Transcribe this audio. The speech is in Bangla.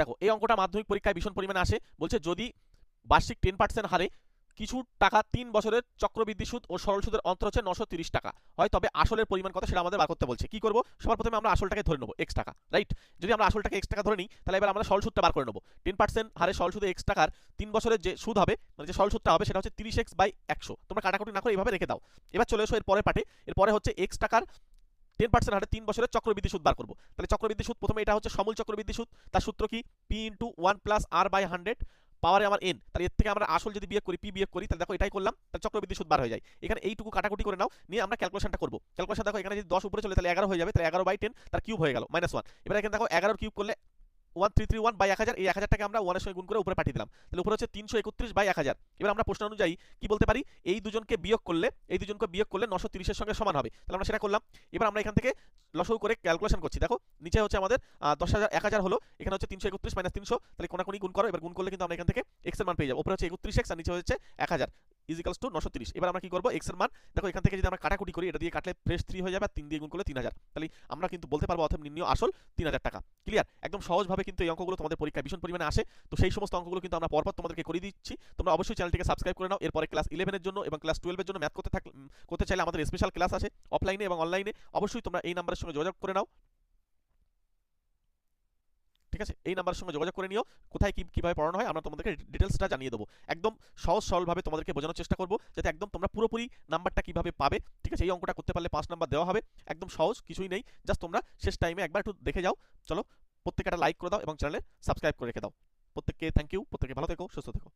দেখো এই অঙ্কটা মাধ্যমিক পরীক্ষায় ভীষণ পরিমাণে আসে, বলছে যদি বার্ষিক 10% হারে কিছু টাকা 3 বছরের চক্রবৃদ্ধি সুদ ও সরল সুদের অন্তর হচ্ছে 930 টাকা হয়, তবে আসলের পরিমাণ কত সেটা আমাদের বার করতে বলছে। কি করব, সবার প্রথমে আমরা আসলটাকে ধরে নেব x টাকা, রাইট? যদি আমরা আসলটাকে x টাকা ধরে নিই, তাহলে এবার আমরা সরল সুদটা বার করে নেব। 10% হারে সরল সুদে x টাকার 3 বছরের যে সুদ হবে, মানে যে সরল সুদটা হবে সেটা হচ্ছে 30x/100। তোমরা কাটাকুটি না করে এইভাবে রেখে দাও। এবার চলে এসো এর পরের পার্টে। এরপরে হচ্ছে x টাকার 10% হারে 3 বছরের চক্রবৃদ্ধি সুদ বার করব। তাহলে চক্রবৃদ্ধি সুদ প্রথমে এটা হচ্ছে সমূল চক্রবৃদ্ধি সুদ, তার সূত্র কি p * 1 + r/100 পাওয়ারে আমার n। তাহলে এর থেকে আমরা আসল যদি বিয়োগ করি, p বিয়োগ করি, তাহলে দেখো এটাই করলাম, তাহলে চক্রবৃদ্ধি সুদ বার হয়ে যায়। এখানে এইটুকু কাটাকুটি করে নাও, নিয়ে আমরা ক্যালকুলেশনটা করব। ক্যালকুলেশন দেখো এখানে যদি 10 উপরে চলে তাহলে 11 হয়ে যাবে, তাহলে 11/10 তার কিউব হয়ে গেল -1। এবার এখানে দেখো 11 কিউব করলে 1331/1000, এই 1000 টাকে আমরা 1 এর সঙ্গে গুণ করে উপরে পাঠিয়ে দিলাম, তাহলে উপরে হচ্ছে 331/1000। এবার আমরা প্রশ্ন অনুযায়ী কি বলতে পারি, এই দুজনকে বিয়োগ করলে 930 এর সঙ্গে সমান হবে, তাহলে আমরা সেটা করলাম। এবার আমরা এখান থেকে লসগু করে ক্যালকুলেশন করছি, দেখো নিচে হচ্ছে আমাদের 10,000 হলো, এখানে হচ্ছে 331 - 300, তাহলে কোনাকুনি গুণ করো। এবার গুণ করলে কিন্তু আমরা এখান থেকে x এর মান পেয়ে যাবো। উপরে হচ্ছে 31x আর নিচে হচ্ছে 1000 = 930। এবার আমরা কি করব, x এর মান দেখো এখান থেকে যদি আমরা কাটাকুটি করি, এটা দিয়ে কাটলে ফ্রেশ 3 হয়ে যাবে, আর 3 দিয়ে গুণ করলে 3000, তাহলে আমরা কিন্তু বলতে পারবো অর্থাৎ নির্ণয় আসল 3000 টাকা। ক্লিয়ার? একদম সহজভাবে কিন্তু এই অঙ্কগুলো তোমাদের পরীক্ষায় ভীষণ পরিমাণে আসে। তো সেই সমস্ত অঙ্কগুলো কিন্তু আমরা পরপর তোমাদেরকে করে দিচ্ছি। তোমরা অবশ্যই চ্যানেলটিকে সাবস্ক্রাইব করে নাও। এরপরে ক্লাস 11 এর জন্য এবং ক্লাস 12 এর জন্য ম্যাথ করতে চাইলে আমাদের স্পেশাল ক্লাস আছে অফলাইনে এবং অনলাইনে। অবশ্যই তোমরা এই নাম্বারের সঙ্গে যোগাযোগ করে নাও, ঠিক আছে? এই নাম্বারের সঙ্গে যোগাযোগ করে নিও, কোথায় কিভাবে পড়ানো হয় আমরা তোমাদেরকে ডিটেলসটা জানিয়ে দেবো। একদম সহজ সরলভাবে তোমাদেরকে বোঝানোর চেষ্টা করবো, যাতে একদম তোমরা পুরোপুরি নাম্বারটা কিভাবে পাবে, ঠিক আছে? এই অঙ্কটা করতে পারলে 5 নাম্বার দেওয়া হবে। একদম সহজ, কিছুই নেই, জাস্ট তোমরা শেষ টাইমে একবার একটু দেখে যাও। চলো, প্রত্যেকটা লাইক করে দাও এবং চ্যানেলে সাবস্ক্রাইব করে রেখে দাও। প্রত্যেককে থ্যাংক ইউ, প্রত্যেকে ভালো থেকো, সুস্থ থেকো।